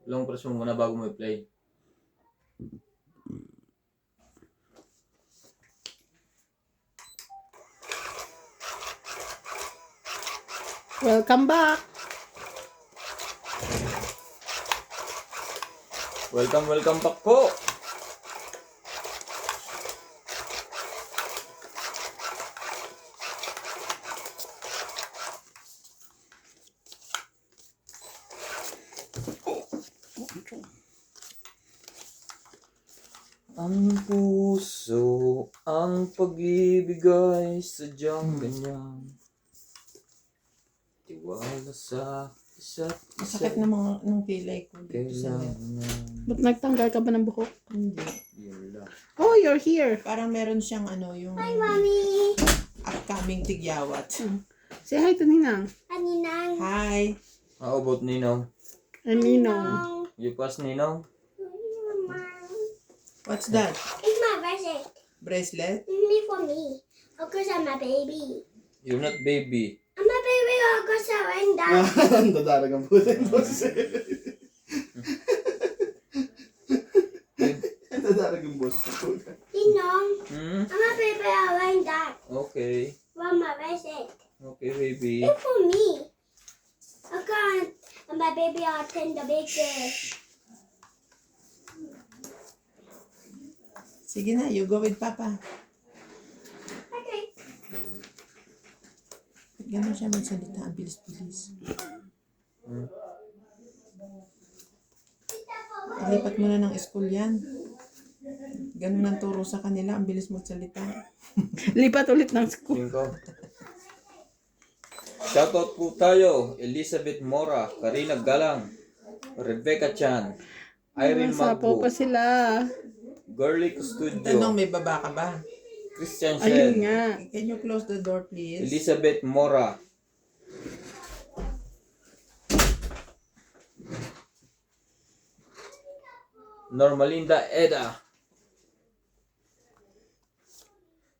Long press mo muna bago mo i-play. Welcome back. Welcome back po. Ang puso ang pag-ibigay sadyang ganyan. Tiwala sa isa't Masakit isa. na ng kilay ko dito sa left. Kailangan. Ba't nagtanggal ka ba ng buhok? Hindi. Yun lang. Oh, you're here. Parang meron siyang yung Hi, Mommy. upcoming tigyawat. Say hi to Ninang. Aninang. Hi. How about Ninong? And Ninong. You pass Ninong? What's that? It's my bracelet. Bracelet? Me for me. Because I'm a baby. You're not baby. I'm a baby because I went down. Dadaragan po sa boss. Dadaragan boss. Dinong. Hmm? I'm a baby I went down. Okay. For my bracelet. Okay, baby. It's for me. I can't. And my baby I attend the baby. Sige na, you go with Papa. Okay. Ba't gano'n siya magsalita? Ang bilis-bilis. Lipat mo na ng school yan. Ganun ang turo sa kanila. Ang bilis magsalita. Lipat ulit ng school. Tingin ko. Shoutout po tayo. Elizabeth Mora, Karina Galang, Rebecca Chan, Irene Sapo Magbo, pa sila. Girly Studio, Tanong, may baba ka ba? Christian Ayun Shen, nga. Can you close the door, please? Elizabeth Mora, Normalinda Eda,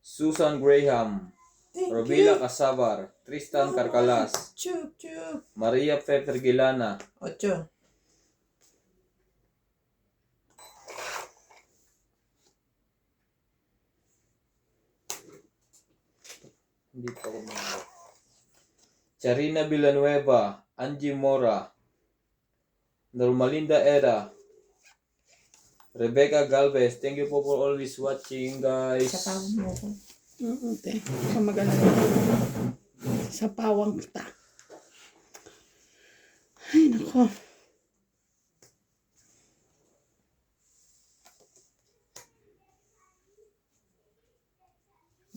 Susan Graham, Thank Robila you. Casabar, Tristan Carcalas, Chup, chup. Maria Pfeffer Gilana, 8. hindi pa ako mga Charina Villanueva, Angie Mora, Normalinda Eda, Rebecca Galvez. Thank you po for always watching, guys. Sa tawag mo ko. Te. Kamag-alala. Sa pawang kita. Ay, nako.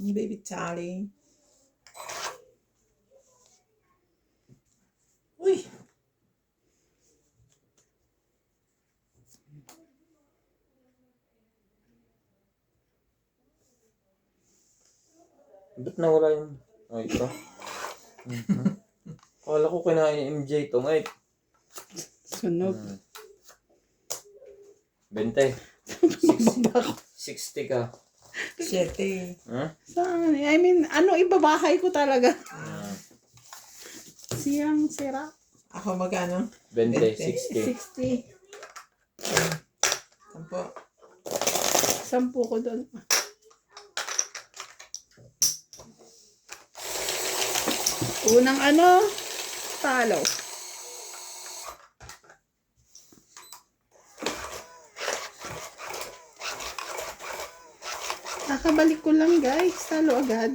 Baby Tally. Uy! Ba't nawala yung... Oh, ito. Kala ko kinain ni MJ to, mate. Sunog. 20. Baba ko. 60 ka. 7. Huh? Saan? I mean, ibabahay ko talaga. Siyang sira. Ako magkano? 20, 60. 60. 10. 10 ko doon. Unang talo. Kakabalik ko lang guys, talo agad.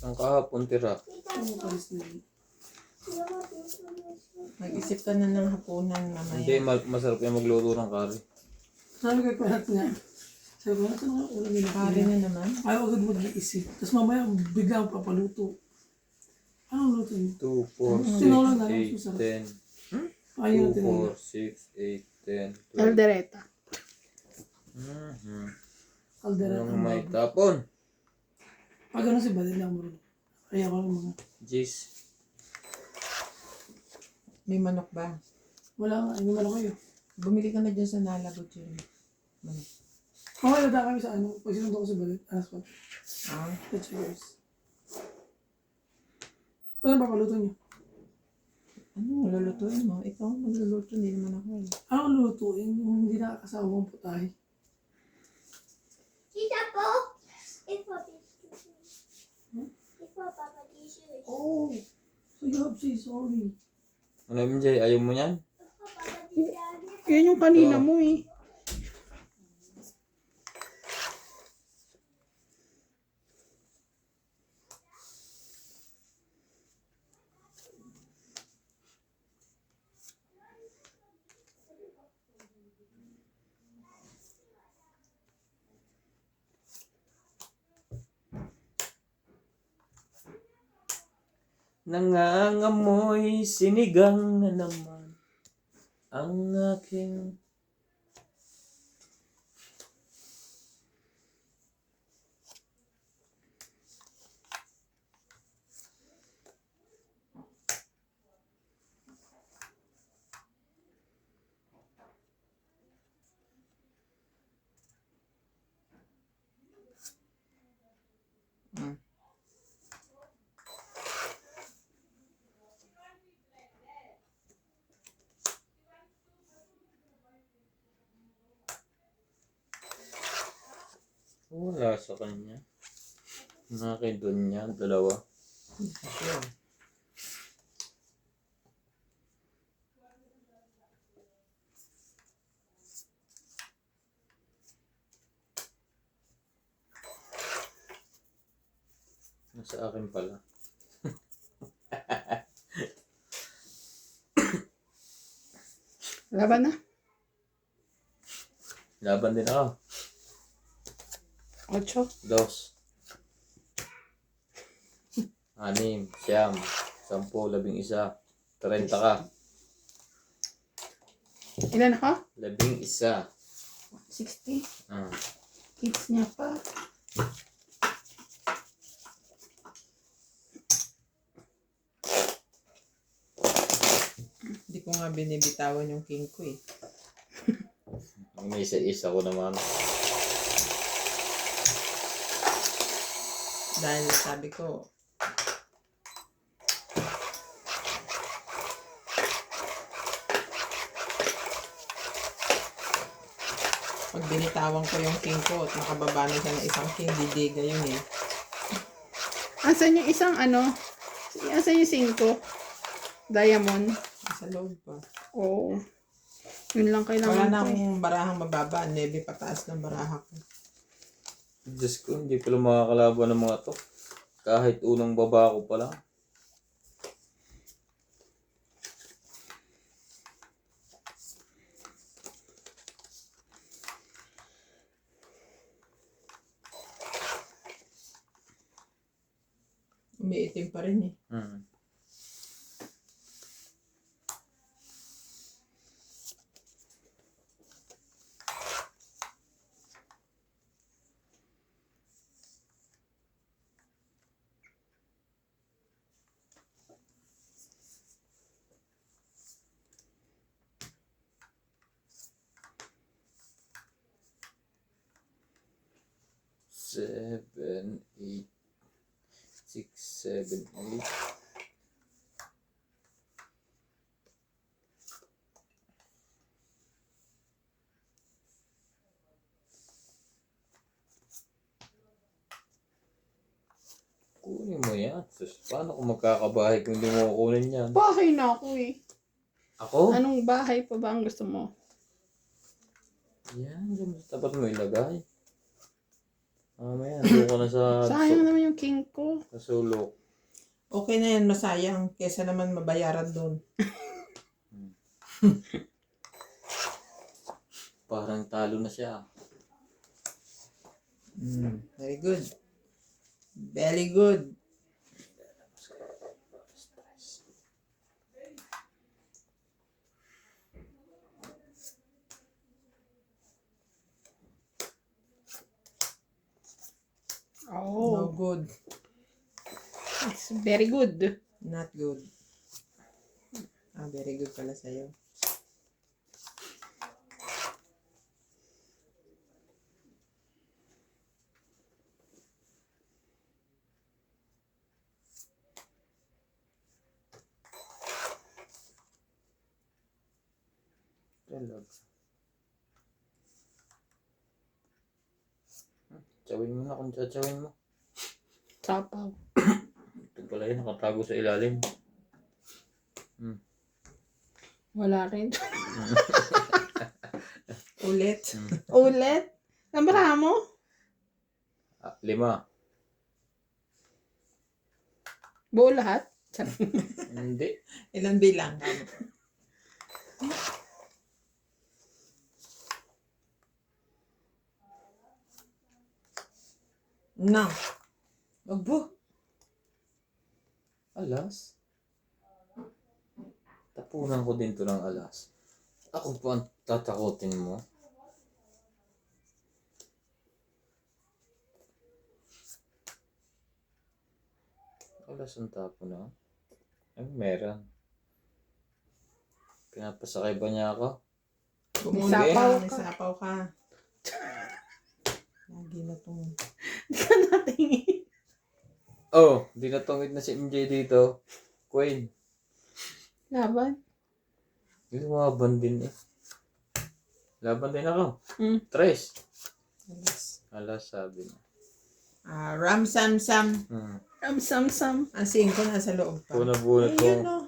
Ang kahapon tira. Mag-isip ka na ng hapunan Hindi, mamaya. masarap yung magluto ng curry. Sabi ko parat nga. Sabi ko, ito nga ulam yun. Pare na naman. Ayaw agad mag-iisip. Tapos mamaya bigla ang papaluto. Anong luto yun? 2, 4, Tinola na, 6, masarap. 8, 10. Ayaw 2, natin. 4, 6, 8, 10, 12. Aldereta. Kaldera. Yung may tapon. Pag ano si Badin lang mo rin. Ayaw ko lang mga. Jeez. May manok ba? Wala nga, hindi man ako yun. Bumili ka na dyan sa Nalagot yun. Manok. Mamalada kami sa ano, pag sinundo ko sa balit, ask ko. Ah, That's yours. Ano ba paluto niyo? ano lulutuin mo? Ikaw magluluto, hindi naman ako eh. Ano ang lulutuin yung hindi nakakasawang putahe? Tita po? It's for this. It's for Papa dishes. Oh! So you have to say sorry. Ano, MJ? Ayaw mo yan? It's for Papa dishes. Yan yung kanina Oh. mo eh. Nangangamoy sinigang na naman ang aking... Mm. Wala sa kanya. Akin doon niya, dalawa. Sure. Nasa akin pala. Laban na. Laban din ako. 8. 2. 6, 7, 10, 11. 30 ka. Ilan ako? 11. 60. Ah. Kids niya pa. Hindi ko nga binibitawan yung king ko eh. May isa ko naman. Dahil sabi ko, pag binitawan ko yung king ko at nakababa na siya ng isang king, didiga yun eh. Asan yung isang ano? Asan yung 5? Diamond. Sa loob pa. Oo. Yun lang Wala kailangan na ko eh. akong barahang mababa. 9 pataas ng baraha ko. Diyos ko, hindi pala makakalaban ng mga to. Kahit unang baba ko pa lang. Umiitim pa rin eh. Hmm. Seven, 8, 6, 7, 8. Kunin mo yan. Sus, paano kung magkakabahay kung hindi mo kukunin yan? Bahay na ako eh. Ako? Anong bahay pa ba ang gusto mo? Yan, dyan sa tapat mo ilagay. Mamaya, doon ko na sa, Sayang naman yung king ko. sa sulok. Okay na yan, masayang. Kesa naman mabayaran doon. Parang talo na siya. Very good. Very good. No Oh, good. it's very good. Not good. Ah, very good pala sa'yo. Relax. Tsawin mo na kung tsawin mo. Sapaw. Ito pala yun, nakatago sa ilalim. Wala rin. Ulit. Ulit. Nabara mo? 5. Buo lahat? Hindi. Ilang bilang? No. Aba. Alas. Tapunan ko din to ng alas. Ako pa ang tatakotin mo. Alas ang tapo na. Ay, meron. Pinapasakay ba niya ako? Sapaw May ka. sapaw ka. Lagi na itong... Hindi ka natingin. Oh, dinatongit na si MJ dito. Queen. Laban? Lumaban din eh. Laban din ako. Mm. 3. Alas sabi niya. Ram Sam Sam. Sam. Ang 5 nasa loob pa. Bunot-bunot ko. Ayun o.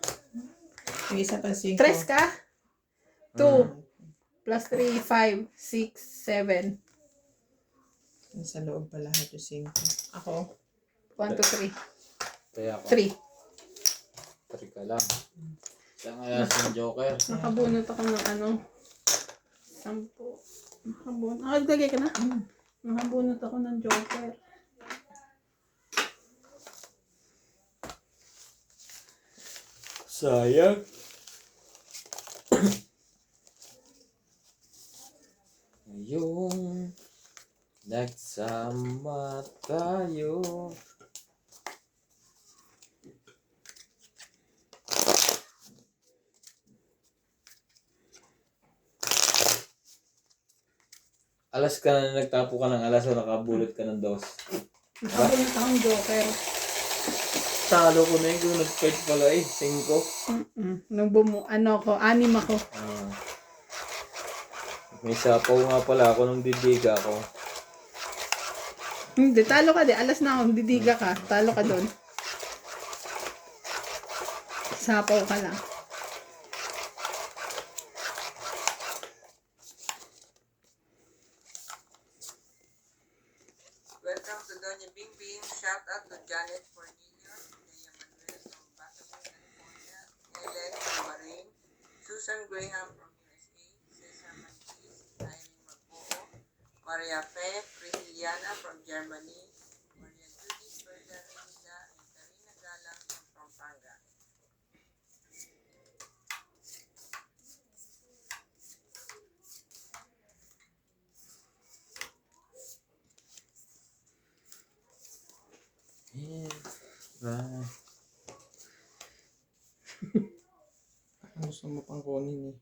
May isa pa 5. 3 ka? 2 plus 3, 5, 6, 7. Nasa loob pa lahat yung 5. Ako. 1, 2, 3. Kaya ako. 3. 3 ka lang. Isang alas ng Joker. Nakabunot ako ng ano. 10. Nakabunot. Lagay ka na. Nakabunot ako ng Joker. Sayang. Yung nagsama tayo. Alas ka na nagtapo ka ng alas o nakabulot ka ng 2. Nakabunot akong Joker. Talo ko na yun kung nag-fight pala eh. 5. Nung ano ako, 6 ako. May sapaw nga pala ako nung didiga ko. Hindi, talo ka di. Alas na ako, didiga ka. Talo ka doon. Sapaw ka lang. Welcome to Doña Bing Bing. Shout out to Janet Cornelio, Nea Manuel from Bacasin, California, Ellen from Bahrain, Susan Graham from USA, Cesar Mantis, Irene Magpoo, Maria Fe, Prisciliana from Germany, Maria Judith Berta Renida, and Karina Galang from Pampanga. Right. Ano gusto mo pang kunin eh?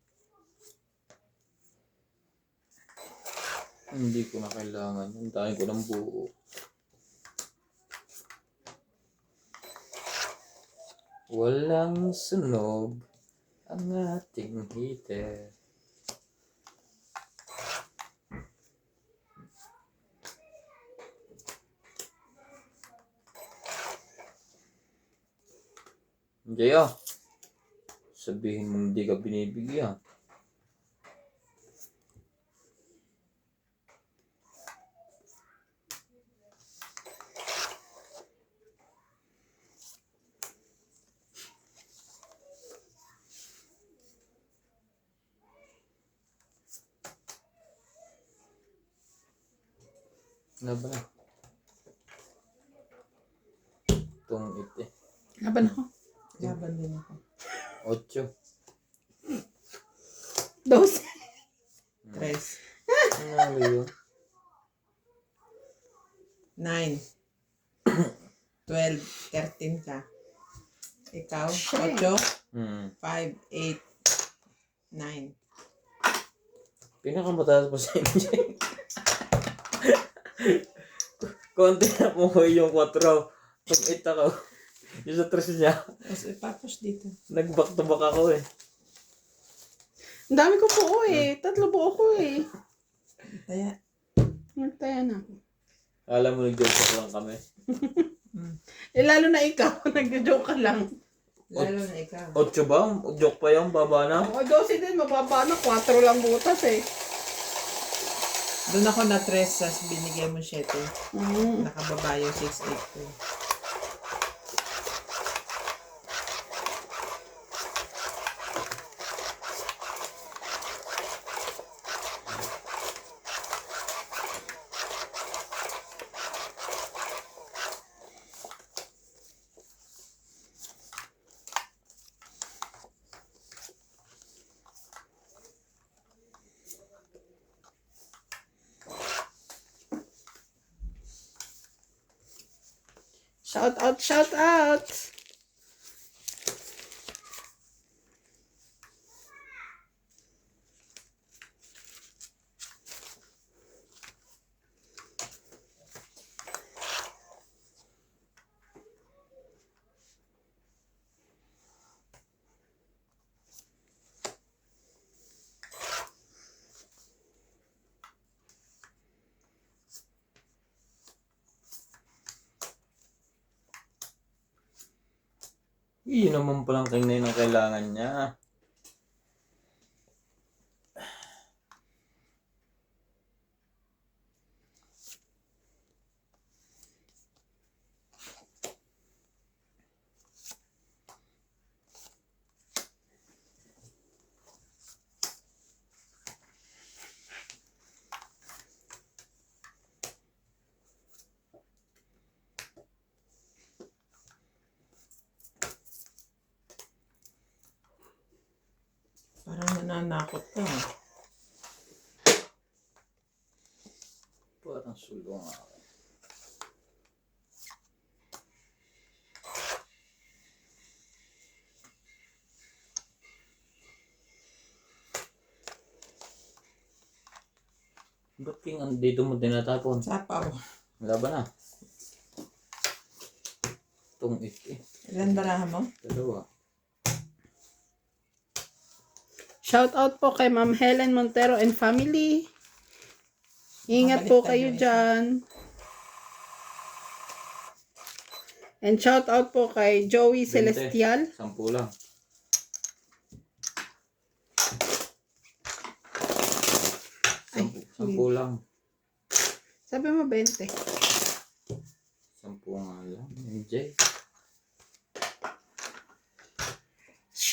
Hindi ko na kailangan. Hintayin ko ng buo. Walang sunog ang ating heater. Jaya, sabihin mong hindi ka binibigyan. Ano ba? Itong ite. Laban ako. Laban din ako. 8. 12. 3. Ano yun? 9. 12. 13 ka. Ikaw? 8. 5, 8, 9. Pinakamataas pa sa MJ. Konti na po yung 4. Pag 8 ako. Yung sa 3 niya. Tapos ipapos dito. Nag-back to back ako eh. Ang dami ko po eh. 3 po ako eh. Kaya, Nagtaya na ako. Alam mo, nag-joke lang kami. Eh, lalo na ikaw, nag-joke ka lang. lalo na ikaw. 8 ba? Joke pa yung baba na. O, 12 din, mababa na. 4 lang butas eh. Doon ako na-tres sa binigay mo 7. Mm. Nakababa yung 6, 8 ko. Shout out, shout out! Yun naman palang tingnan ang kailangan niya. Parang nananakot ka. Parang sulong ako. Ba't king andito mo tinatapon? Sapaw. Wala ba na? Itong Ilan baraha mo? 2. Shout out po kay Ma'am Helen Montero and family. Ingat po Mabalik kayo tayo, dyan. And shout out po kay Joey 20. Celestial. 10 lang. Ay, 10 lang. Sabi mo 20. 10 nga lang. MJ.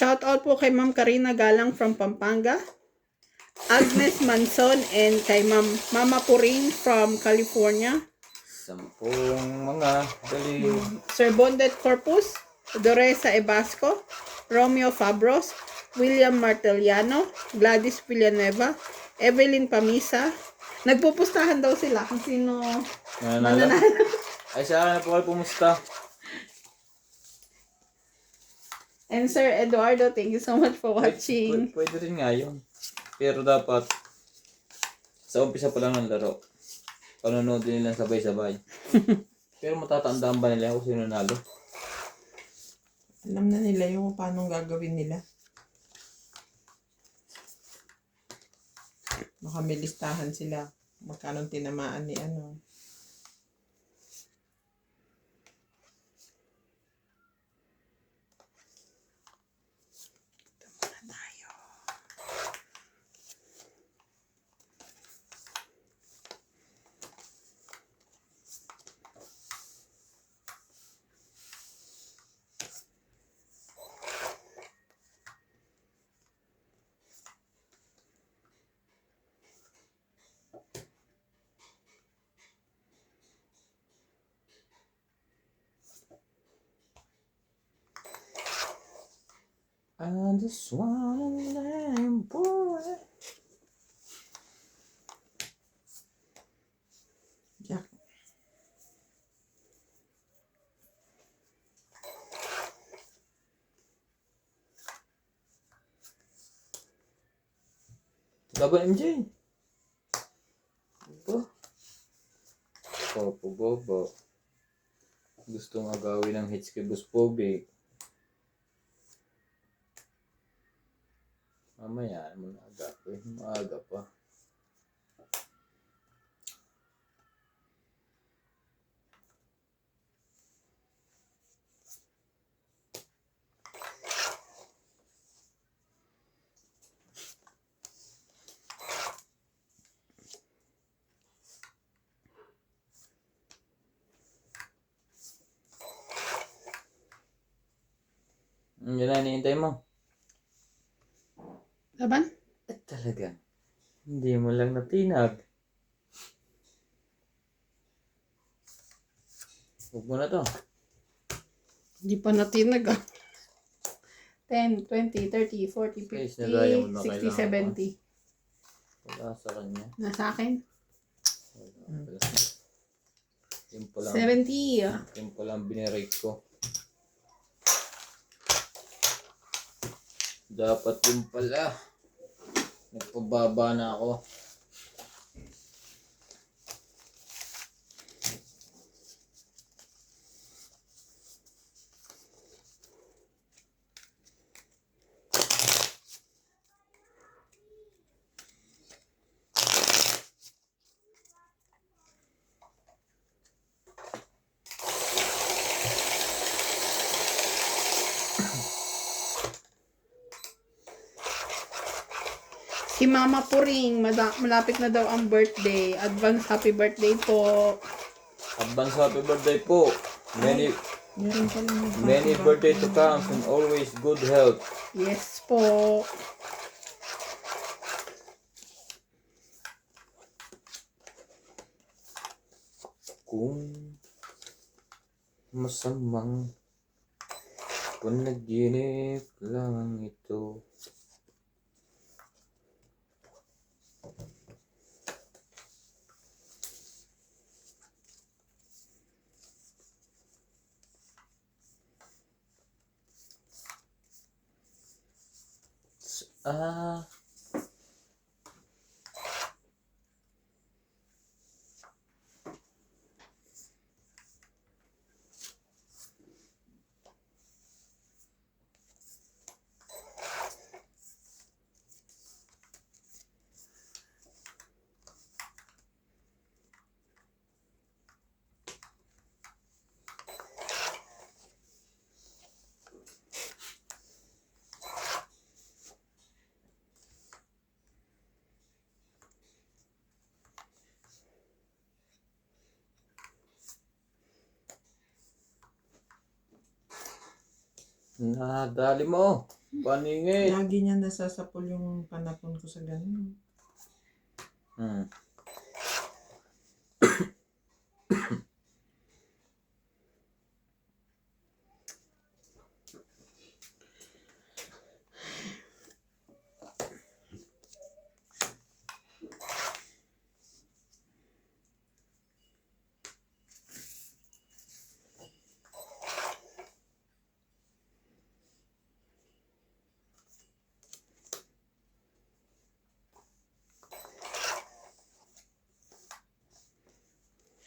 Shout out po kay Ma'am Karina Galang from Pampanga. Agnes Manson and kay Mama Puring from California. 10 mga dali. Sir Bondet Corpus, Doresa Ebasco, Romeo Fabros, William Marteliano, Gladys Villanueva, Evelyn Pamisa. Nagpupustahan daw sila kung sino Mananalo. mananalo. Ay, sa akin na po kayo pumusta. And Sir Eduardo, thank you so much for watching. Pwede rin nga yun. Pero dapat, sa umpisa pa lang ng laro, panonood din nila sabay-sabay. Pero matatandaan ba nila kung sino nalo? Alam na nila yung paano gagawin nila. Baka may listahan sila. Magkano tinamaan ni ano. I just wanna name boy. Jack. Laban MJ. Bobo. Opo, bobo. Gustong agawin ng hits kay Boss Pobe. Mamaya, maaga pa eh. Maaga pa. Yan na, hinihintay mo. Laban? At talaga, hindi mo lang natinag. Huwag mo na to. Hindi pa natinag ah. 10, 20, 30, 40, Guys, nagaya mo na 50, 60, kailangan 70. Wala sa kanya. Nasa akin? Wala. Yung pa lang. 70. Yung pa lang binirate ko. Dapat yung pala. Nagpababa na ako. Si Mama Puring, malapit na daw ang birthday. Advance happy birthday po. Advance happy birthday po. Many Meron pa lang many birthday to come and always good health. Yes po. Kung masamang panaginip lang ito. Ah, nadali mo. Paningit. Lagi niya nasasapol yung panapon ko sa ganun. Hmm.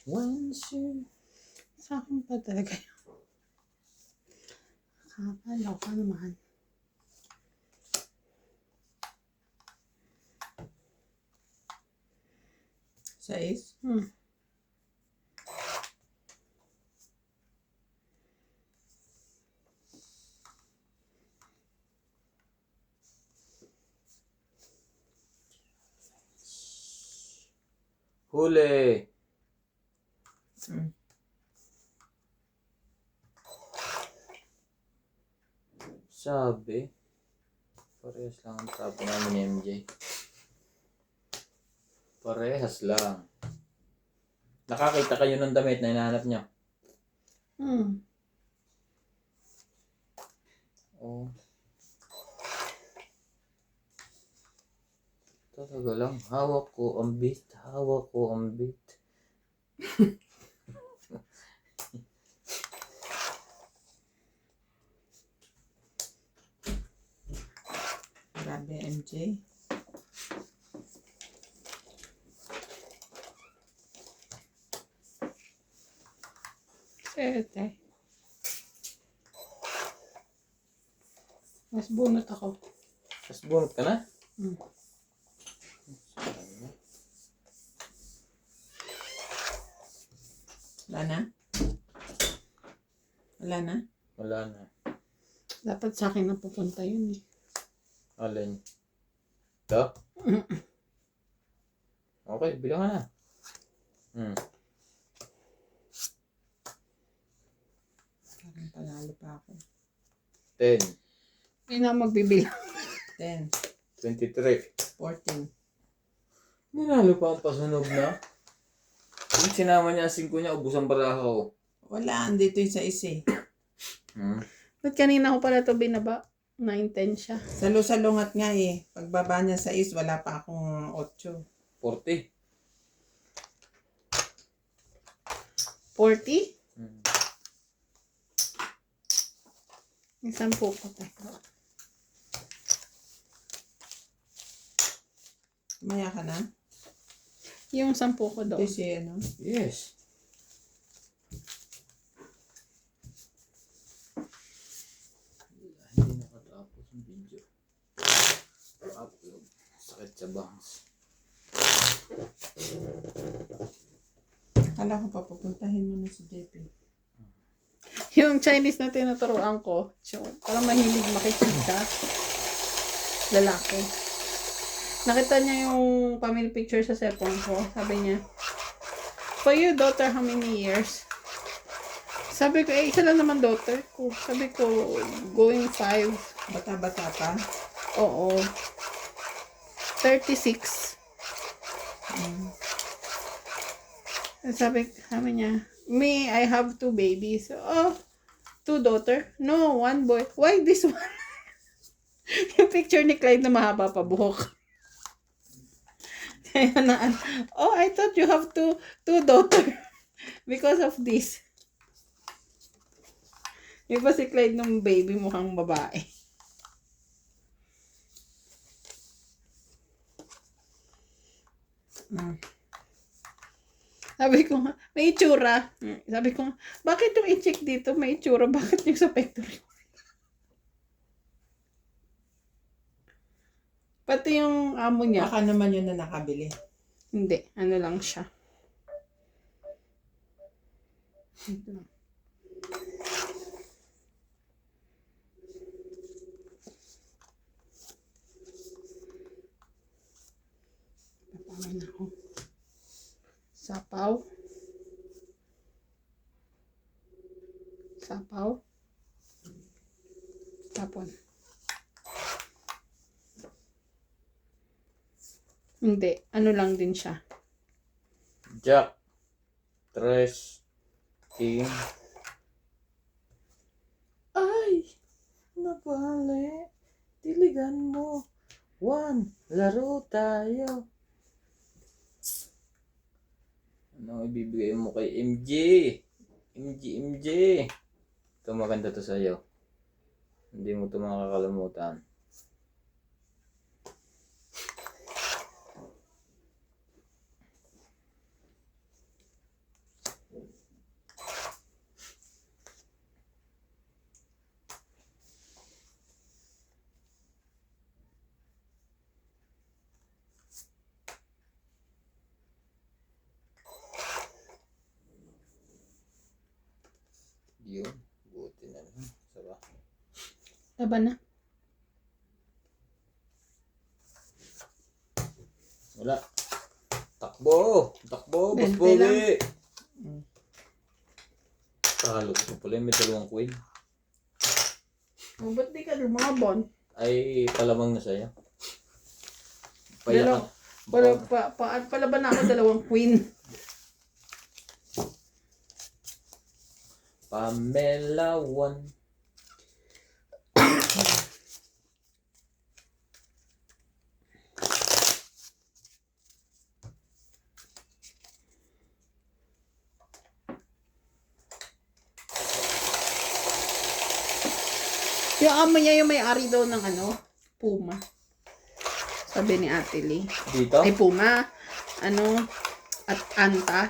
Once you... Sa akin pa talaga yun. Kakalaw ka naman. Sais? Huli. Mm. Sabi. Parehas lang ang tapo namin ni MJ. Parehas lang. Nakakita kayo ng damit na hinahanap niyo? Oh. Talaga lang. Hawak ko ang beat. Hawak ko ang beat. Grabe, MJ. Sete. Mas bunot ako. Tapos bunot ka na? Hmm. Wala na? Wala na? Wala na. Dapat sa akin na pupunta yun eh. Alin? Ito? Okay, bilang ka na. Parang panalo pa ako. 10, Hindi na magbibilang. 10, 23. 14. Nanalo pa ang pasunog na. Kung sinama niya ang 5 niya, ubusan pala ako. Wala, andito yung sa isa eh. Ba't kanina ko pala ito binaba? 9-10 siya. Salo-salungat nga eh. Pagbaba niya sa is, wala pa akong 8. 40. 40? Isang po ko tayo. Maya ka na? Yung 10 ko Ito doon. si ano? Yes. Hindi nakatapos yung video. Upload. Sakit sa bangs. Kala ko pa pupuntahin mo na si JP. Yung Chinese na tinuturuan ko, parang mahilig makikita. Lalaki. Nakita niya yung family picture sa cellphone ko. Sabi niya, for you, daughter, how many years? Sabi ko, isa lang naman daughter ko. Sabi ko, going 5. Bata-bata pa? Oo. 36. Sabi niya, me, I have 2 babies. Oh, 2 daughter? No, 1 boy. Why this one? Yung picture ni Clyde na mahaba pa buhok. Kaya na, oh, I thought you have 2 daughter. Because of this. Yung pa si Clyde nung baby mukhang babae. Sabi ko nga, may itsura. Sabi ko nga, bakit yung i-check dito may itsura? Bakit yung sa pectoral? Pati yung amo niya. Baka naman yun na nakabili. Hindi, ano lang siya. Ito lang. Papamay na ako. Sapaw. Sapaw. Tapon. Hindi. Ano lang din siya. Jack. 3. King. Ay! Nabali. Diligan mo. 1. Laro tayo. Ano ibibigay mo kay MJ? MJ. Ito maganda to sa'yo. Hindi mo ito makakalimutan. Yun. Buti na lang. Saba. Laban na. Wala. Takbo! Takbo! 20 Boss lang. Bobby! Talo ko pala. May 2 queen. Oh, ba't di ka lumabon? Ay, palamang na sa'yo. Dalaw- Palaban na ako 2 queen. Pamela 1. Yung amo niya yung may-ari daw ng ano, Puma. Sabi ni Ate Lee. Dito? Ay, Puma. Ano, at Anta.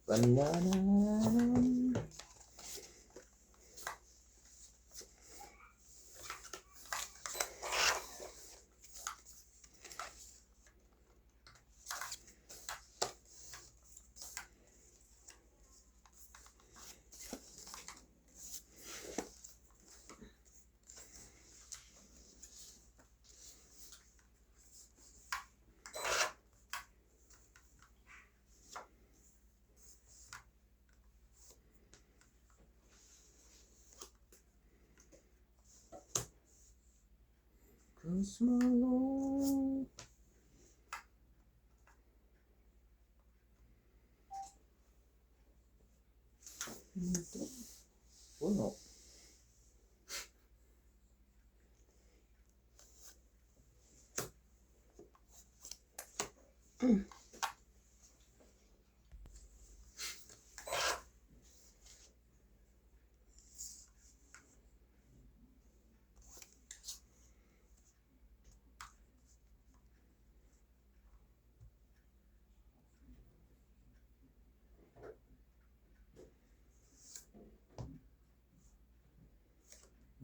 Banana. Cause my Lord. Puno.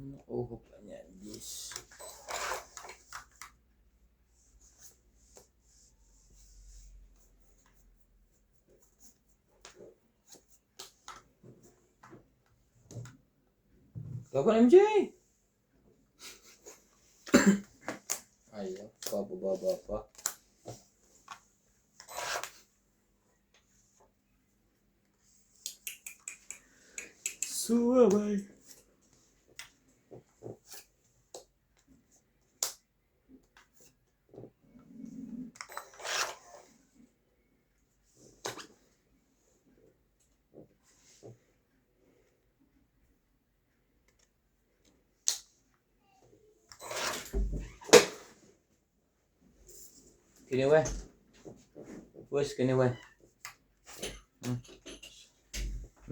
Nakuha pa niyan, yes. Laban MJ! Ayaw, bababa pa. Suwabay. Kiniwe. Wes, kiniwe.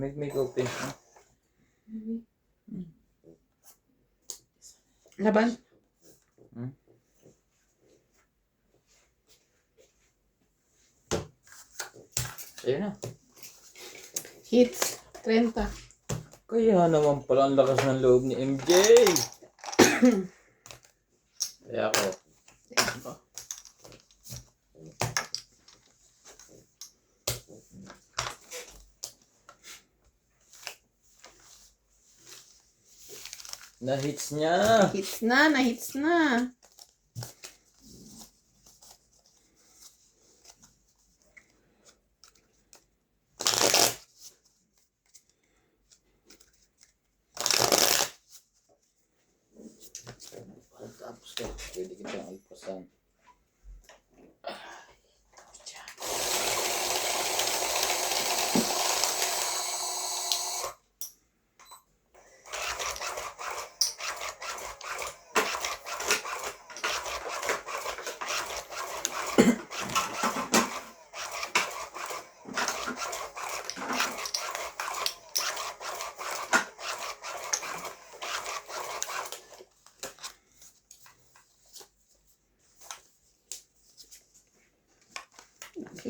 Make open. Laban. Ayun na. Hits. 30. Kaya naman pala ang lakas ng loob ni MJ. Kaya ako. Na-hits niya. Hits na. Na-hits na. Tapos ka, pwede kitang alpasan.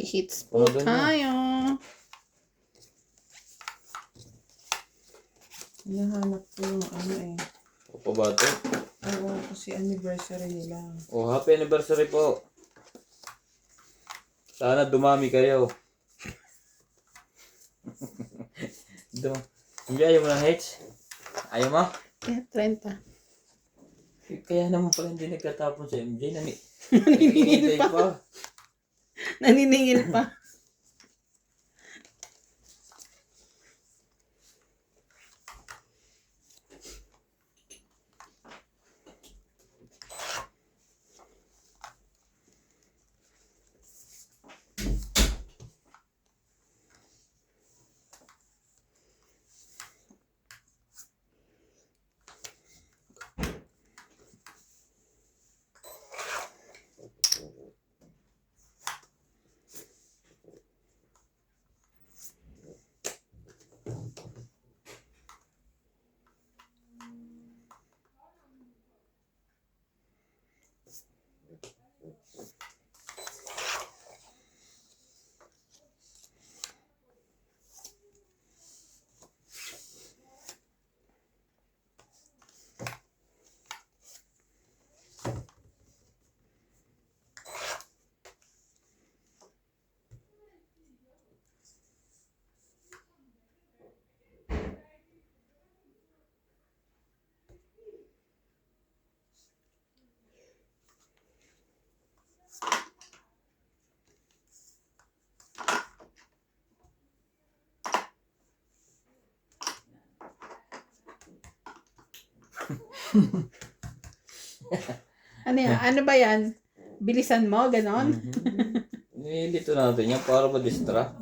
Hits po Ano doon tayo. Hinahanap ko yung ano eh. O pa ba ito? Oo, kasi anniversary nila. Oh, happy anniversary po. Sana dumami kayo. Hindi ayaw mo ng hits? Ayaw mo? Kaya 30. Kaya naman pala hindi nagkatapon sa MJ. Naniningil Naniningil pa. Naniningil pa. Ano yan? Ano ba yan? Bilisan mo? Ganon? Nililito natin yan para ma-distract.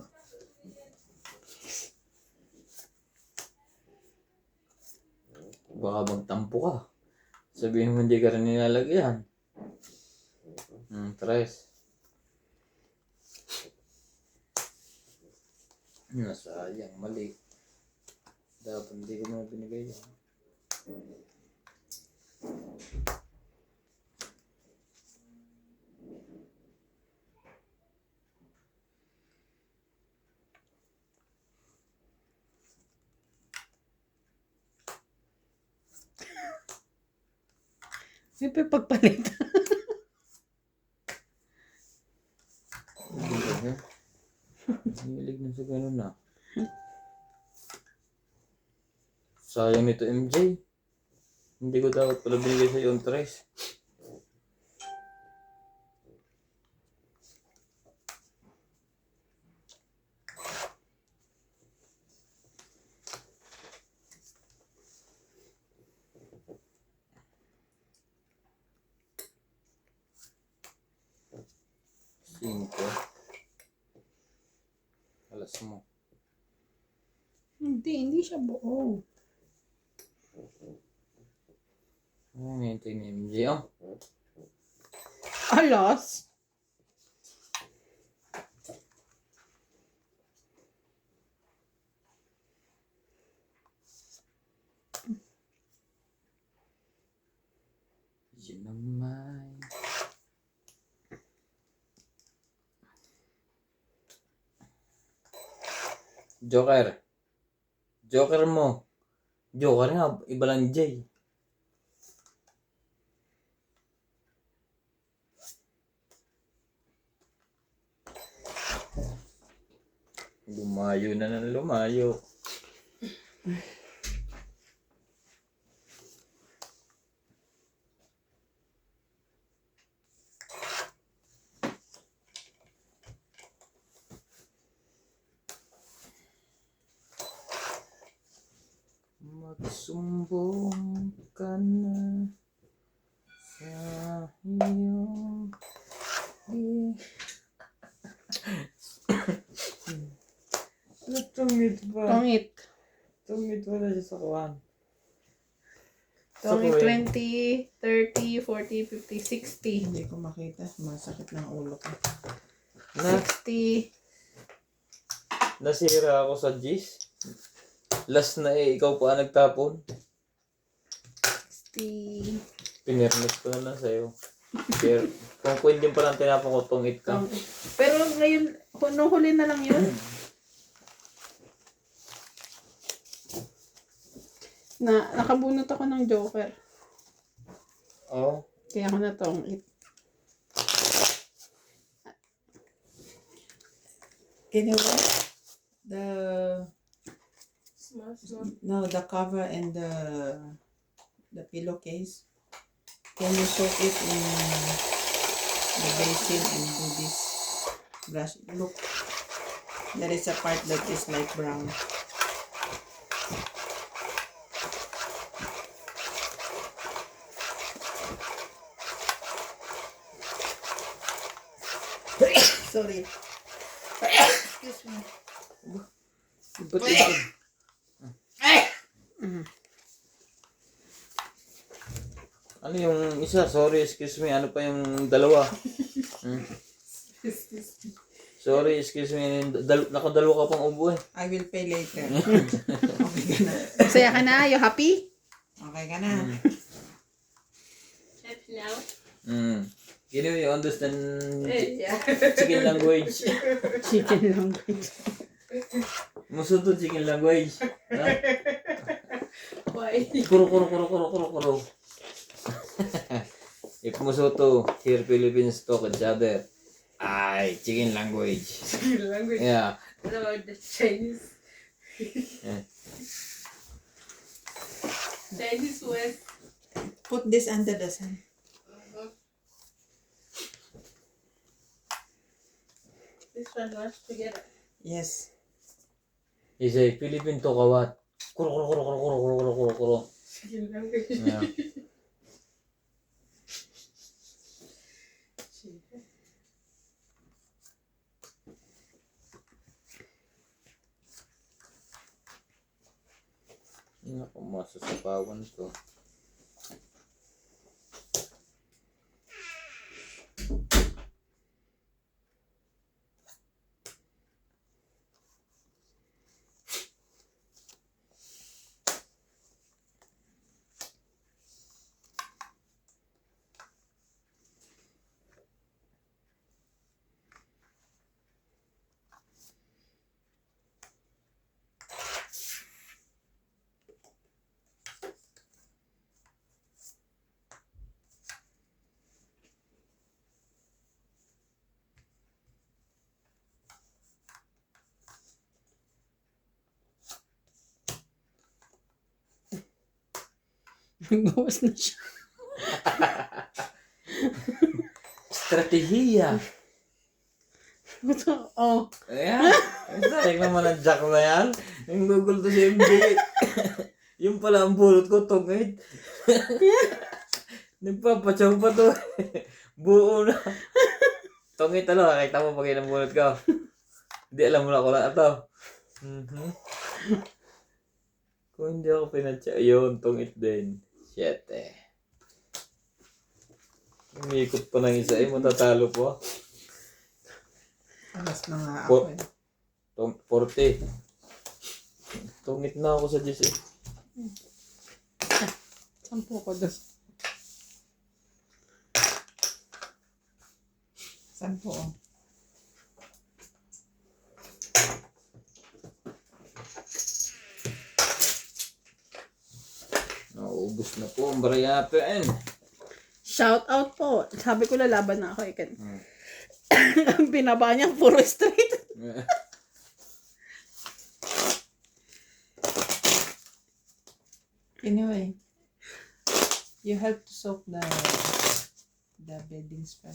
Baka magtampo ka. Sabihin mo hindi ka rin nilalagyan. Tres. Nasayang, mali. Dapat hindi ko na binigay yan. May pagpalit. Hilig na sa ganun na. Sayang nito MJ. Hindi ko dapat pala binigay sa yung tres. Cinco. Alas mo. Hindi siya buo. Ay, nintay ni MJ. Oh. Alas. Yun naman. Joker. Joker mo. Joker nga. Iba lang J. Lumayo na ng lumayo. Magsumbong ka na sa iyong ano tungit ba? Tongit. Tungit wala siya sa kuwan. Tongit Sa 20, 30, 40, 50, 60. Hindi ko makita. Masakit ng ulo ko. 60. Nasira ako sa G's. Last na ikaw pa ang nagtapon. 60. Pinirmis ko na lang sa'yo. Pero kung queen din palang tinapon ko, tungit ka. Tongit. Pero ngayon, nung huli na lang yun. Nakabunot ako ng Joker. Oo. Kaya ako na tongit. Can you wear the no the cover and the pillowcase? Can you soak it in the basin and do this brush? Look, there is a part that is like brown. Sorry. Excuse me. Ba't ito? Ano yung isa? Sorry, excuse me. Ano pa yung dalawa? Sorry, excuse me. Nakadalawa ka pang ubo eh. I will pay later. Okay ka na. Masaya ka na? You happy? Okay ka na. You know, you understand chicken language. Chicken language. Muso to chicken language. Ha? Why? Kuro. If muso to, here Philippines talk each other. Ay, chicken language. Chicken language. Yeah. What about the Chinese? Yeah. Chinese West. Put this under the sun. This one was together. Yes. He say, Philippine to kawat. Kuro. Sige lang. Yeah. Naku, masasapawan to. Bawas na siya. Strategiya. Oh. Ayan. Sayang naman ang jack na yan. Yung Google to si MJ. Yung pala ang bulot ko, tungit. Nagpapachaw pa to. Buo na. Tungit ano, nakita mo pag ilang bulot ko. Hindi alam mo na ako lang ito. Kung hindi ako pinatcha, yun, tungit din. Shit eh. Umikot pa ng isa eh, matatalo po. Alas na nga ako eh. 40. Tungit na ako sa Diyos eh. Sampo ko dos. 10 oh. Naubos na po ang barayapen. Shout out po. Sabi ko lalaban na ako ikan. Ang binaba niya puro straight. Anyway, you have to soak the bedding spread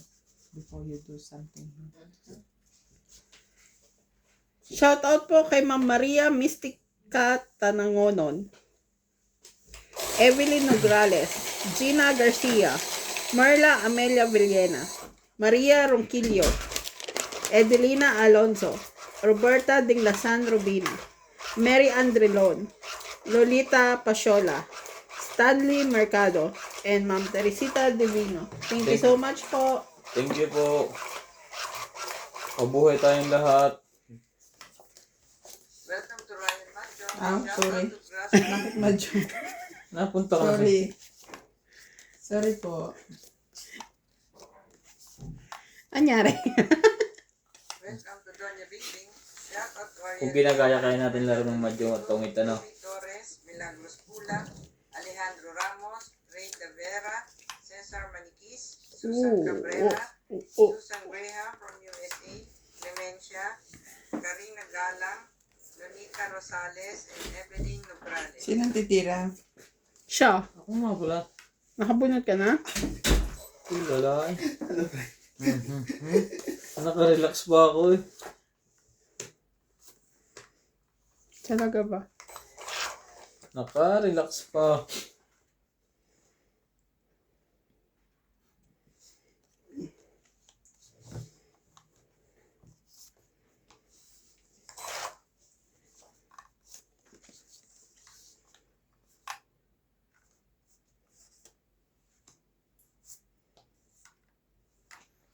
before you do something. Shout out po kay Ma'am Maria Mystica Tanangonon, Evelyn Nograles, Gina Garcia, Marla Amelia Villena, Maria Ronquillo, Edelina Alonso, Roberta Dinglasan Rubina, Mary Andrelon, Lolita Pasiola, Stanley Mercado, and Ma'am Teresita Divino. Thank you so much po. Thank you po. Mabuhay tayong lahat. Welcome to Ryan Macho. Ah, Shout sorry. out to Grass Bakit medyo? Napunta ka na. Sorry. Sorry po. Anyari? Welcome to Doña Bingbing. Shout out to Kung Ariel ginagaya kaya natin laro ng Madyo at tungit ano. Torres, Milagros Pula, Alejandro Ramos, Ray De Vera, Cesar Maniquis, Susan Cabrera, Susan Graham from USA, Clemencia, Karina Galang, Lonita Rosales, and Evelyn Nograles. Sinong titira? Siya. Ako nga pala. Nakabunot ka na? Uy, lalaki. Naka-relax pa ako eh. Talaga ba? Naka-relax pa.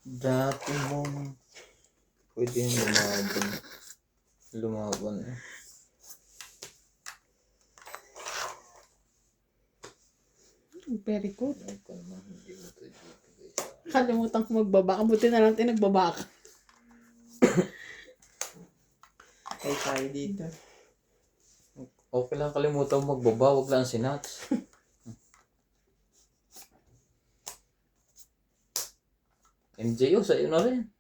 Dati mong pwede lumaban. Lumaban eh. Very good. Kalimutan ko magbaba. Buti na lang tayo nagbaba ka. Kay tayo dito. Okay lang kalimutan magbaba, wag lang sinats. MJO, sa'yo na rin.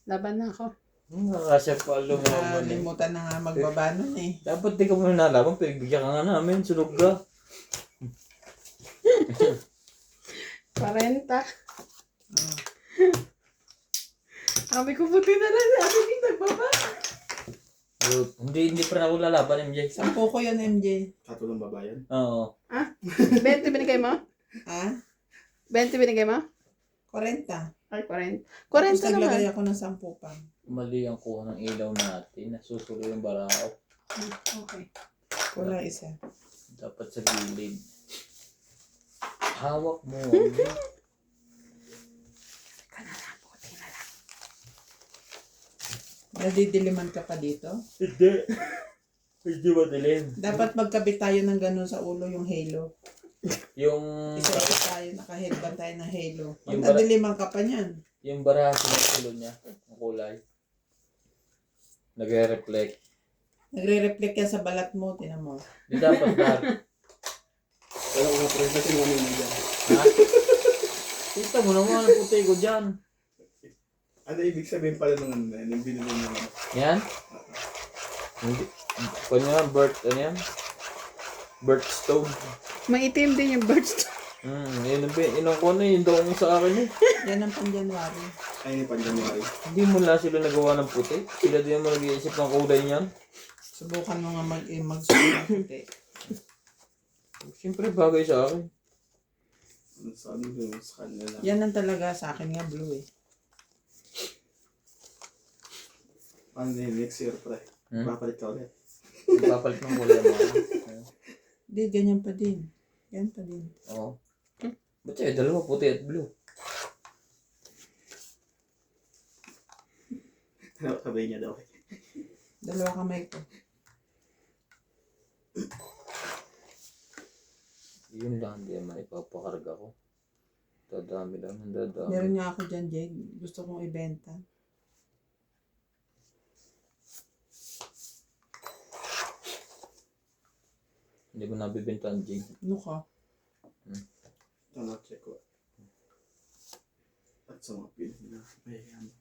Laban na ako. Nakakasya pa lumaban eh. Nakalimutan na nga magbaba nun eh. Dapat di ka muna nalaman, pinagbigyan ka nga namin, sunog ka. 40. Sabi ko, buti na lang. Sabi ko, nagbaba. Hindi pa rin ako lalaban, MJ. 10 ko yun, MJ. Katulong babayan. Oo. 20 binigay mo? Ha? 20 binigay mo? 40. Ay, 40. Tapos 40 naglagay naman. ako ng 10 pa. Mali ang kuha ng ilaw natin. Nasusulo yung barao. Okay. Kulang isa. Dapat sa gilid. Hawak mo. MJ. Nadidiliman ka pa dito. Hindi. Hindi madilim. Dapat magkabit tayo ng ganun sa ulo yung halo. Yung Isa-isa tayo, naka-headband tayo ng halo. Pag Yung bara- nadiliman ka pa niyan. yung baraha sinusulo niya. Ang kulay. Nagre-reflect. Nagre-reflect yan sa balat mo, tinan mo. Di dapat dark. Wala ko na kasi yung ano mo dyan. Ha? Kita mo naman ang puti ko dyan. Ano ibig sabihin pala ng ano na yun? Yung binili mo na. Yan? Hindi. Kanya yan, ano yan? Birthstone. Maitim din yung birds. Yun ang ko na yun daw yung sa akin eh. Yan ang pang-January. Ay, ni January. Hindi mo lang sila nagawa ng puti. Sila din mo nag-iisip ng kulay niyan. Subukan mo nga magsuot ng puti. Siyempre bagay sa akin. Ano sa ano yung sa kanila lang. Yan ang talaga sa akin nga blue eh. Ano na yun, next year pre. Papalit ka ulit. Papalit ng kulay mo. Hindi, ganyan pa din. Yan pa din. Oo. Ba't sa'yo? Dalawa puti at blue. Ano kabay niya daw eh. Dalawa kamay ko. Yun lang, hindi naman ipapakarga ko. Dadami lang, dadami. Meron nga ako dyan, Jade. Gusto kong ibenta. Hindi ko nabibenta ang jig. Ano ka? Ito na, check ko. At sa mga pili na may ano.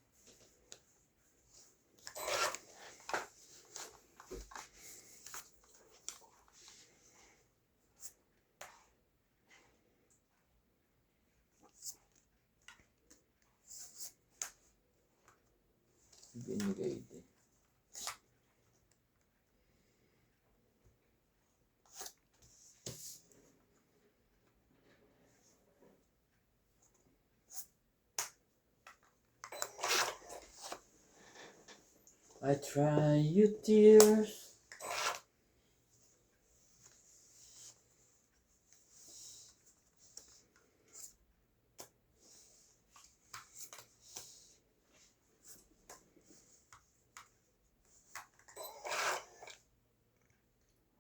Binigay din. I try you tears.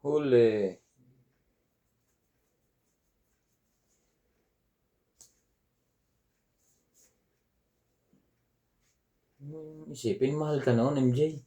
Huli. Isipin, mahal ka noon, MJ.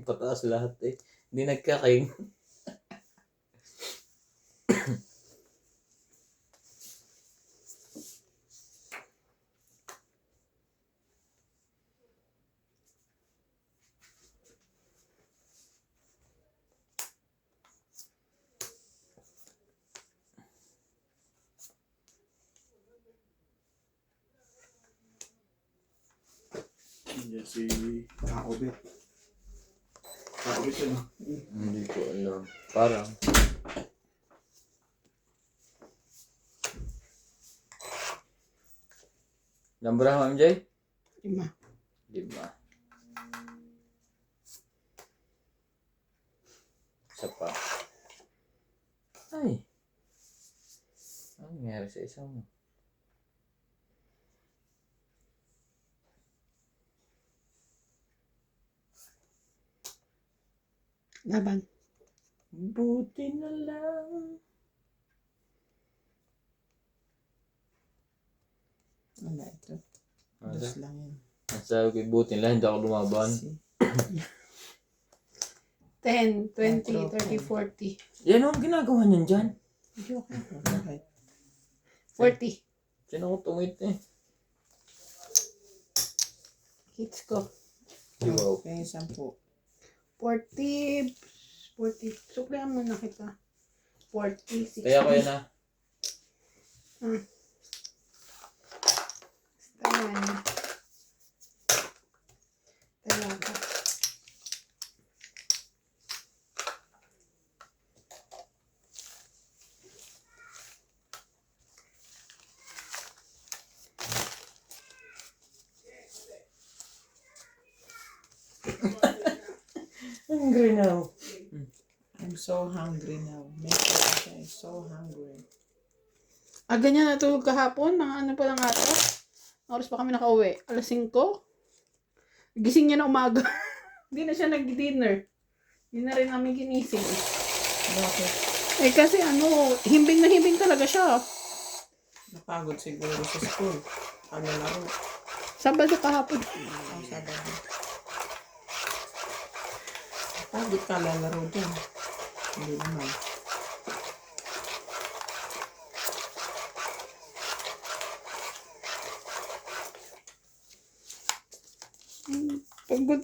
Pataas lahat eh. Hindi nagkaking. Yan si Kakobit. Kakobit yun ah. Hindi ko alam. Parang. Nambra mo, MJ? 5. 5. Isa pa. Ay. Ano nangyari sa isa mo? Laban. Buti na lang. Wala ito. Ano? Dos lang yan. Ang sabi ko, buti na lang, hindi ako lumaban. See? 10, 20, 30, 40. Yan ang ginagawa niyan dyan. Joke ako. Bakit? 40. Sino ko tungit eh? Hits ko. Wow. Okay, 10. 40. 40. Suklihan muna kita. 40. 60. Kaya ko yun ah. Ayan. Talaga. Hungry now. I'm so hungry now. Message I'm so hungry. Ganyan natulog kahapon. Mga ano pa lang ata. Oras pa kami nakauwi. Alas 5. Gising niya na umaga. Hindi na siya nag-dinner. Hindi na rin namin ginising. Bakit? Kasi himbing na himbing talaga siya. Napagod siguro sa school. Paglalaro. Sabado kahapon. Ang Sabado. Pagod ka lalaro dyan. Hindi naman.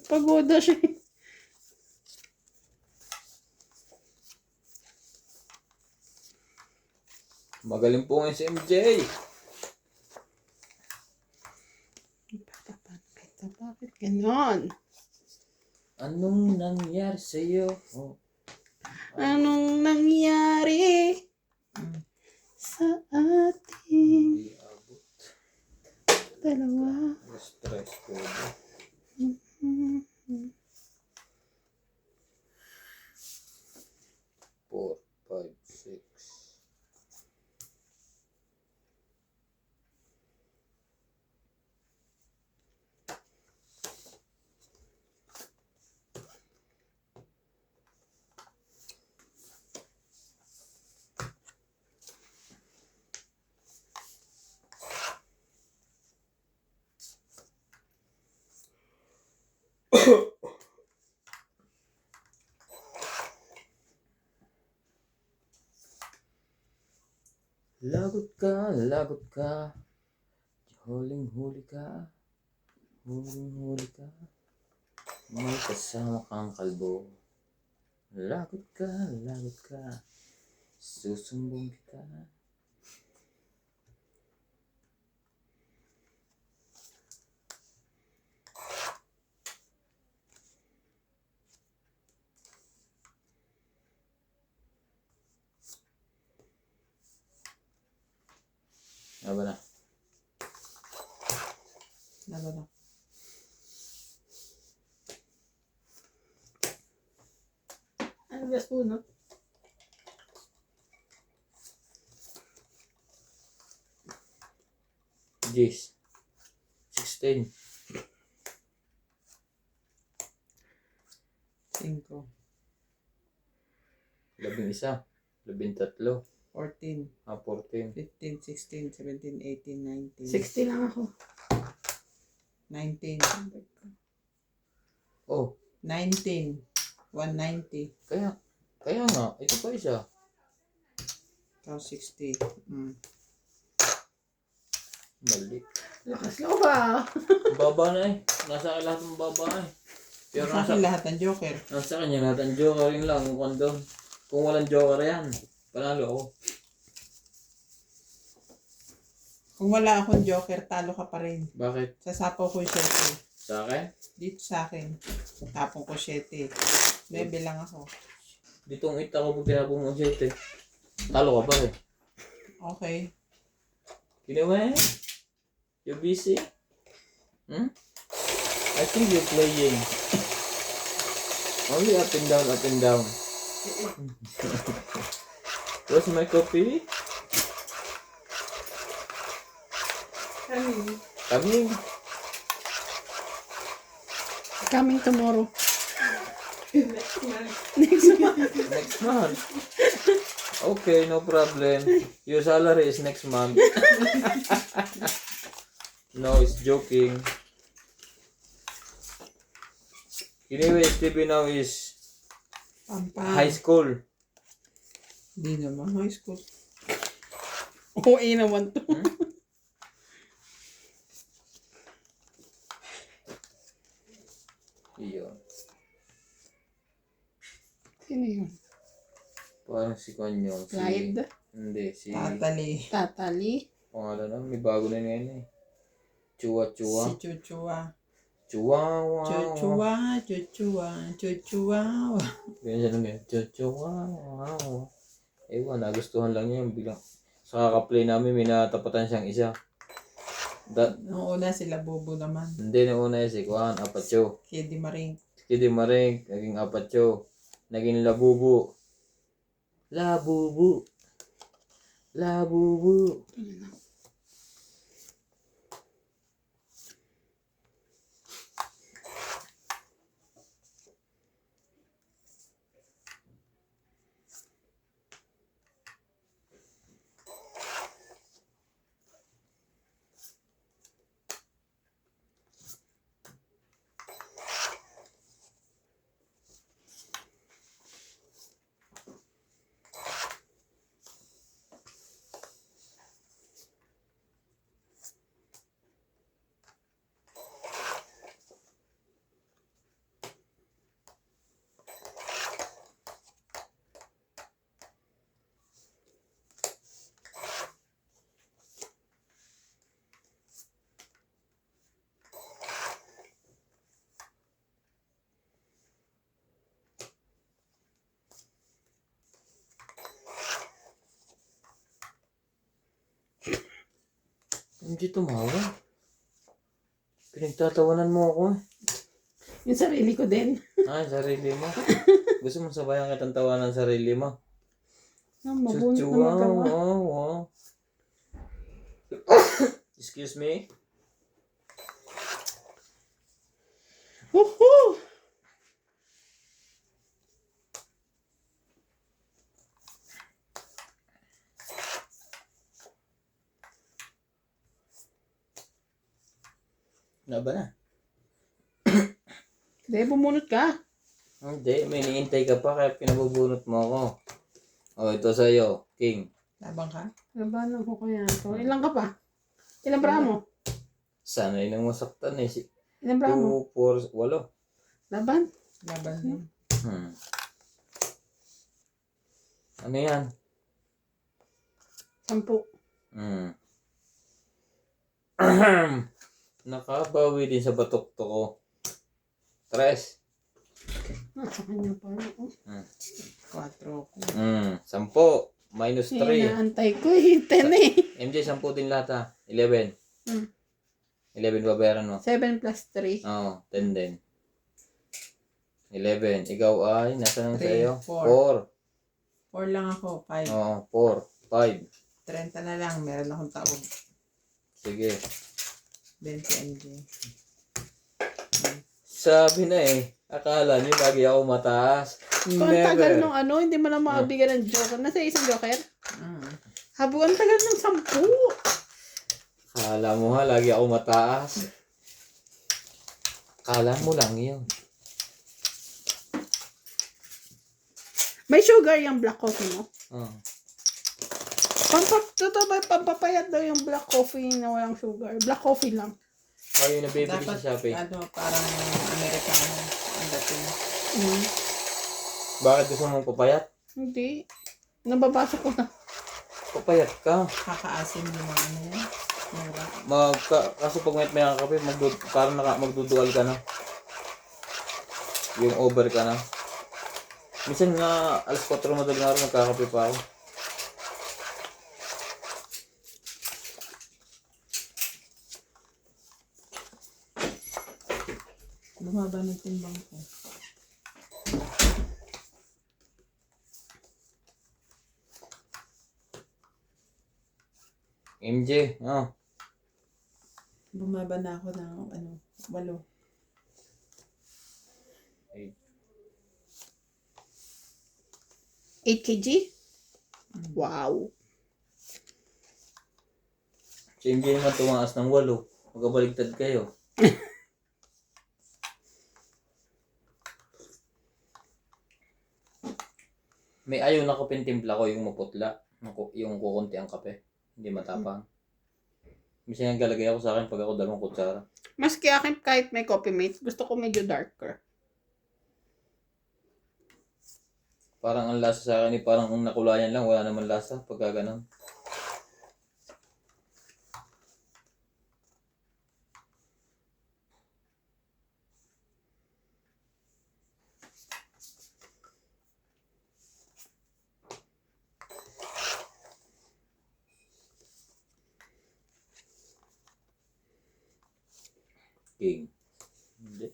Pagod na siya. Magaling po ngayon si MJ. Bakit ganon? Anong nangyari sa'yo? Oh. Anong nangyari sa ating Hindi abot. dalawa? Stress ko. 4, 5, 6. Lagot ka. Huling-huli ka. Huling-huli ka. May kasama kang kalbo. Lagot ka. Susumbong kita. Aba na. Lago na. Ano ba punot? Jace. 16. 5. 11. 13. 14. 14. 15, 16, 17, 18, 19. 60 lang ako. 19. Oh, 19. 190. kaya nga. Ito pa isa. Ikaw 60. Mali. Lakas loob ah. Baba na eh. Nasa akin lahat ng baba eh. Pero Sa akin lahat ng joker. nasa kanya lahat ng joker rin lang. Kung walang joker yan, panalo ako. Kung wala akong joker, talo ka pa rin. Bakit? Sasapaw ko yung 7. Sa akin? Dito sa akin. Tapong ko 7. Bebe lang ako. Ditong 8 ako pag tinapong mo 7. Talo ka pa eh. Okay. Ginawa eh? You busy? I think you're playing. Only up and down, up and down. Where's my coffee? Coming. Coming tomorrow. Next month. Okay, no problem. Your salary is next month. No, it's joking. Anyway, Stevie now is Pampang. high school. Di naman high school. OA naman to. Iyon. Sino yun? Parang si Kanyo. Clyde? Hindi, si... Tatali. Tatali? Pangalan na, may bago na ngayon eh. Chua Chua. Si Chuchua. Chihuahua. Chuchua, Chuchua, Chuchua. Ganyan siya lang yan. Chihuahua. Ewan, nagustuhan lang niya yung biglang. Sa kaka-play namin, may natapatan siyang isa. Noong una sila Bobo naman. Hindi na una si Kuan, Apacho. Kidi Maring. Kidi Maring, naging Apacho. Naging Labubu. Labubu. Labubu. Hindi tumawa. Pinagtatawanan mo ako eh. Yung sarili ko din. Ay, sarili mo. Gusto mo sabayan kitang tawanan sarili mo. Mabunot na magawa. Wow. Excuse me? Woohoo! Na ba na? Hindi, bumunot ka. Hindi, may niintay ka pa kaya pinabubunot mo ako. O, ito sa'yo, King. Labang ka? Labanan ko kaya ito. Ilan ka pa? Ilan bra mo? Sana yun ang masaktan eh. Ilan bra mo? 2, 4, 8. Laban? Laban din. Ano yan? 10. Nakabawi din sa batok to ko. 3. Sa kanya pa. 4 ko. 10. Minus 3. Inaantay ko eh. 10 eh. MJ, 10 din lahat ha. 11. 11 babayaran mo. 7 plus 3. Oo, 10 din. 11. Ikaw ay, nasa nang Three, sa'yo? four. 4. 4 lang ako. 5. Oo, 4. 5. 30 na lang. Meron akong tawag. Sige. 20 MG. Sabi na eh. Akala niyo lagi ako mataas. Kung ang tagal nung ano, hindi mo na makabigyan ng joker. Nasa isang joker? Habo, ang tagal ng 10. Akala mo ha, lagi ako mataas. Akala mo lang yun. May sugar yung black coffee mo? Oh. Pampapayat daw yung black coffee na walang sugar. Black coffee lang. Oh, yung nabibili sa Dapat, Shopee. parang Amerikano ang dating. Bakit gusto mong papayat? Hindi. Nababasa ko na. Papayat ka. Kakaasim yung mga ano yan. Mura. Kaso pag may kape, parang magdudual ka na. Yung over ka na. Minsan nga, alas 4 madaling araw, nagkakape pa ako. Bumaba ng timbang ko. MJ, Bumaba na ako ng 8. 8 kg? Wow. Si MJ naman tumaas ng 8. Magkabaligtad kayo. May ayaw na kapin timpla ko yung maputla. Yung kukunti ang kape. Hindi matapang. Minsan yung galagay ako sa akin pag ako 2 kutsara. Maski akin kahit may coffee mate, gusto ko medyo darker. Parang ang lasa sa akin parang ang nakulayan lang, wala naman lasa pagka ganun. King. Hindi.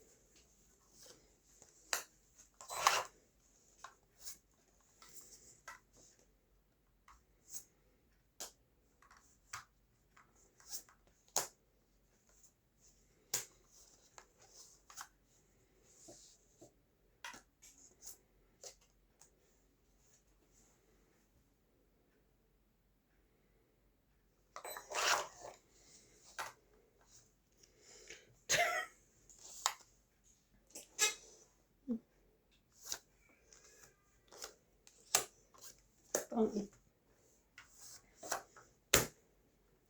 Pangit.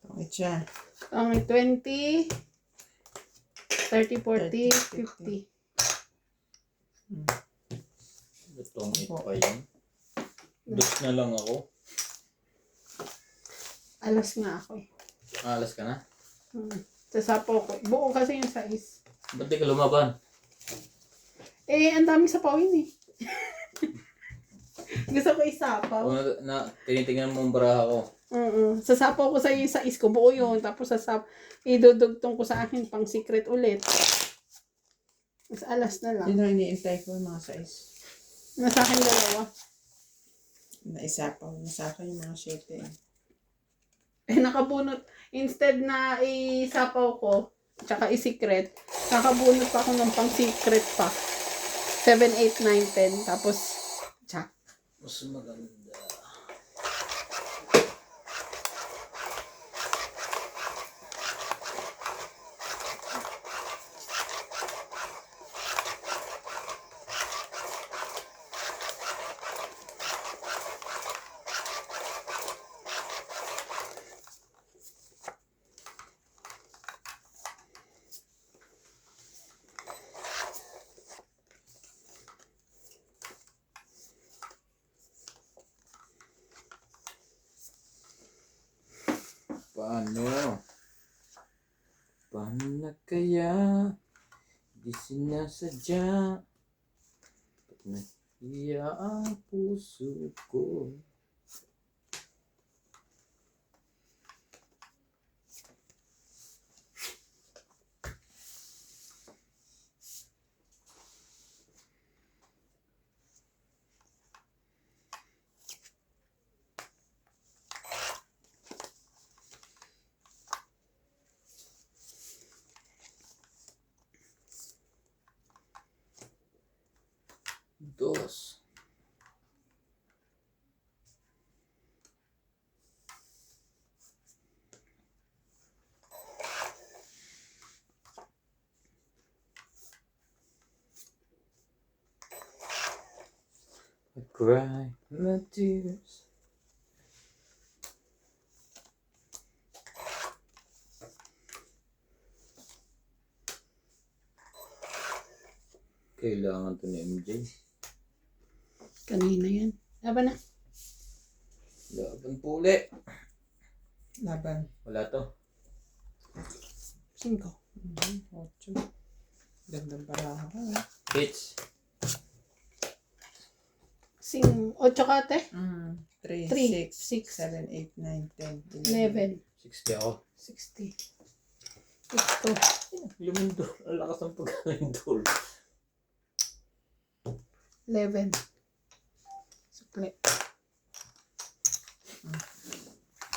Pangit siya. Pangit 20, 30, 40, 50. Itong ito pa yan. Dos na lang ako. Alas nga ako eh. Alas ka na? Sasapaw ko. Buo kasi yung size. Ba't di ka lumaban? Eh, ang dami sapaw yun eh. Gusto ko isapaw. O tinitingnan mo ang baraha ko. Sasapaw ko sa yung size ko. Buo yun. Tapos idudugtong ko sa akin pang secret ulit. Mas alas na lang. Yun ang iniintay ko mga size. Nasa akin 2. Naisapaw. Nasa akin yung mga 7 eh. Eh, nakabunot. Instead na isapaw ko, tsaka i-secret, nakabunot pa ako ng pang secret pa. 7, 8, 9, 10. Tapos, tsak. Mas maganda. Paano na kaya? Di sinasadya. Ba't nahiya ang puso ko? Dos. I cry my tears. Kailangan to ni MJ. Kanina yan. Laban na. Laban po uli. Laban. Wala to. 5. 8. Gandang baraha ko eh. Hits. 8 kate. 3, 3, 6, 6, 7, 8, 9, 10, 11, 60 ako. 60. Ito. Lumindol. Ang lakas ng pagkalindol. 11. Sukli.